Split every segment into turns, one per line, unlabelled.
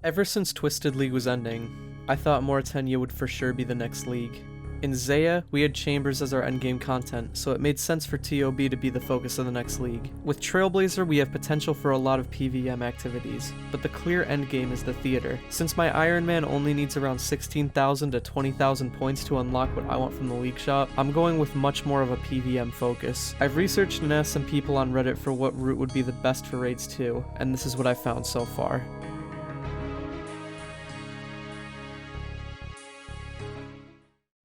Ever since Twisted League was ending, I thought Morytania would for sure be the next league. In Zeah, we had Chambers as our endgame content, so it made sense for ToB to be the focus of the next league. With Trailblazer, we have potential for a lot of PvM activities, but the clear endgame is the theater. Since my Iron Man only needs around 16,000 to 20,000 points to unlock what I want from the league shop, I'm going with much more of a PvM focus. I've researched and asked some people on Reddit for what route would be the best for raids too, and this is what I found so far.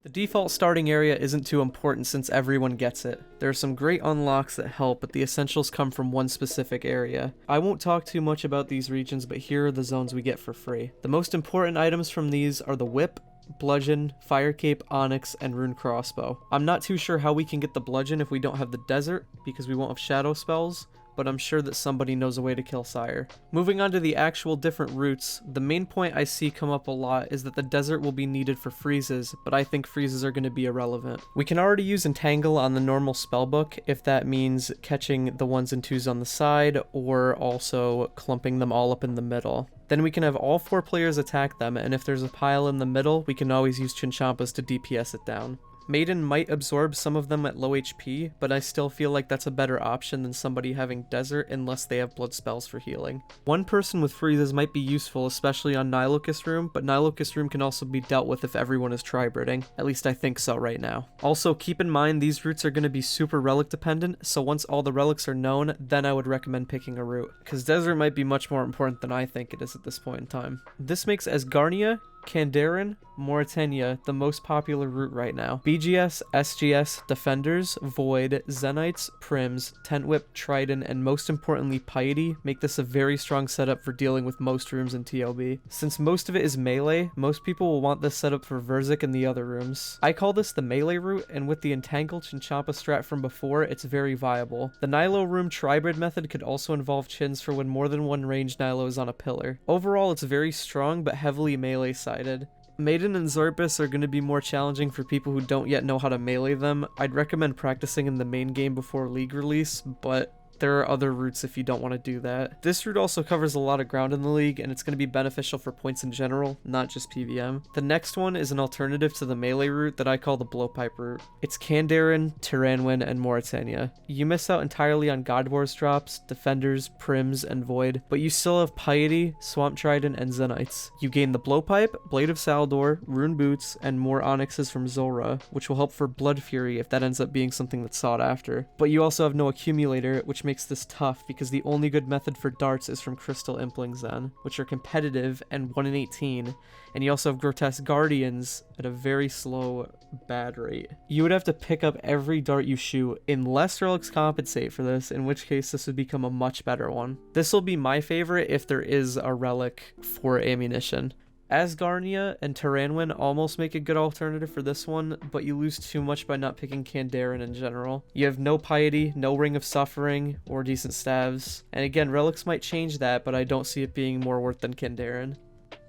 The default starting area isn't too important since everyone gets it. There are some great unlocks that help, but the essentials come from one specific area. I won't talk too much about these regions, but here are the zones we get for free. The most important items from these are the Whip, Bludgeon, Fire Cape, Onyx, and Rune Crossbow. I'm not too sure how we can get the Bludgeon if we don't have the Desert, because we won't have Shadow spells, but I'm sure that somebody knows a way to kill Sire. Moving on to the actual different routes, the main point I see come up a lot is that the desert will be needed for freezes, but I think freezes are going to be irrelevant. We can already use Entangle on the normal spellbook if that means catching the 1s and 2s on the side, or also clumping them all up in the middle. Then we can have all 4 players attack them, and if there's a pile in the middle, we can always use Chinchampas to DPS it down. Maiden might absorb some of them at low HP, but I still feel like that's a better option than somebody having Desert unless they have blood spells for healing. One person with freezes might be useful, especially on Nilocus Room, but Nilocus Room can also be dealt with if everyone is tri-Bridding. At least I think so right now. Also, keep in mind these routes are going to be super relic dependent, so once all the relics are known, then I would recommend picking a route, because Desert might be much more important than I think it is at this point in time. This makes Asgarnia, Kandarin, Morytania the most popular route right now. BGS, SGS, Defenders, Void, Zenites, Prims, Tent Whip, Trident, and most importantly Piety make this a very strong setup for dealing with most rooms in ToB. Since most of it is melee, most people will want this setup for Verzik and the other rooms. I call this the melee route, and with the Entangle Chinchampa strat from before, it's very viable. The Nilo room Tribrid method could also involve chins for when more than one ranged Nilo is on a pillar. Overall, it's very strong but heavily melee sided. Maiden and Xorpus are going to be more challenging for people who don't yet know how to melee them. I'd recommend practicing in the main game before league release, but there are other routes if you don't want to do that. This route also covers a lot of ground in the league, and it's going to be beneficial for points in general, not just PvM. The next one is an alternative to the melee route that I call the Blowpipe route. It's Kandarin, Tyranwin, and Morytania. You miss out entirely on God Wars drops, Defenders, Prims, and Void, but you still have Piety, Swamp Trident, and Zenites. You gain the Blowpipe, Blade of Saldor, Rune Boots, and more Onyxes from Zulrah, which will help for Blood Fury if that ends up being something that's sought after. But you also have no accumulator, which makes this tough because the only good method for darts is from Crystal Impling Zen, which are competitive and 1 in 18, and you also have Grotesque Guardians at a very slow, bad rate. You would have to pick up every dart you shoot unless relics compensate for this, in which case this would become a much better one. This will be my favorite if there is a relic for ammunition. Asgarnia and Tyranwin almost make a good alternative for this one, but you lose too much by not picking Kandarin in general. You have no Piety, no Ring of Suffering, or decent staves. And again, relics might change that, but I don't see it being more worth than Kandarin.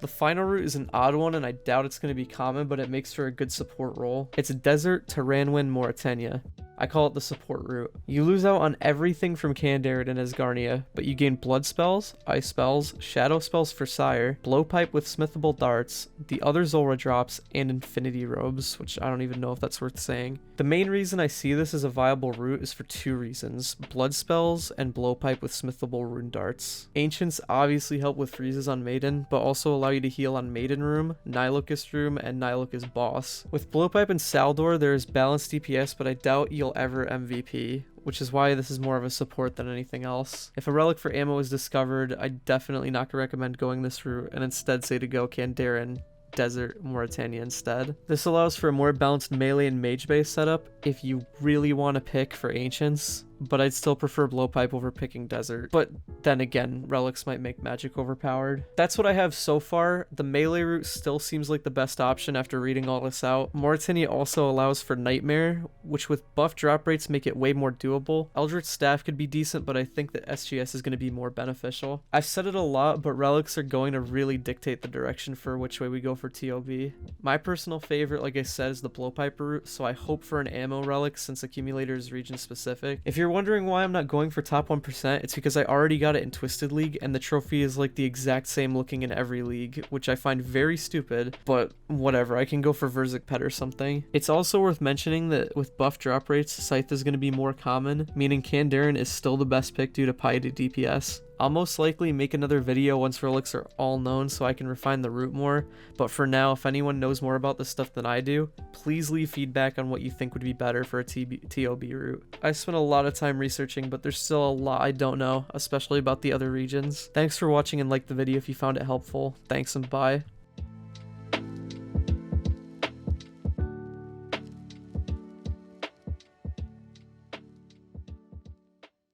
The final route is an odd one, and I doubt it's going to be common, but it makes for a good support role. It's Desert, Tyranwin, Morytania. I call it the support route. You lose out on everything from Kandarin and Asgarnia, but you gain blood spells, ice spells, shadow spells for Sire, blowpipe with smithable darts, the other Zulrah drops, and infinity robes, which I don't even know if that's worth saying. The main reason I see this as a viable route is for 2 reasons: blood spells and blowpipe with smithable rune darts. Ancients obviously help with freezes on Maiden, but also allow you to heal on Maiden Room, Nilocus Room, and Nilocus Boss. With blowpipe and Saldor, there is balanced DPS, but I doubt you'll ever MVP, which is why this is more of a support than anything else. If a relic for ammo is discovered, I'd definitely not recommend going this route and instead say to go Kandarin, Desert, Morytania instead. This allows for a more balanced melee and mage base setup if you really want to pick for ancients, but I'd still prefer blowpipe over picking Desert. But then again, relics might make magic overpowered. That's what I have so far. The melee route still seems like the best option after reading all this out. Morytania also allows for Nightmare, which with buff drop rates make it way more doable. Eldritch Staff could be decent, but I think that SGS is going to be more beneficial. I've said it a lot, but relics are going to really dictate the direction for which way we go for ToB. My personal favorite, like I said, is the blowpipe route, so I hope for an ammo relic since accumulator is region specific. If you're you're wondering why I'm not going for top 1%, it's because I already got it in Twisted League, and the trophy is like the exact same looking in every league, which I find very stupid, but whatever, I can go for Verzik Pet or something. It's also worth mentioning that with buff drop rates, Scythe is going to be more common, meaning Kandarin is still the best pick due to piety DPS. I'll most likely make another video once relics are all known so I can refine the route more, but for now, if anyone knows more about this stuff than I do, please leave feedback on what you think would be better for a ToB route. I spent a lot of time researching, but there's still a lot I don't know, especially about the other regions. Thanks for watching and like the video if you found it helpful. Thanks and bye.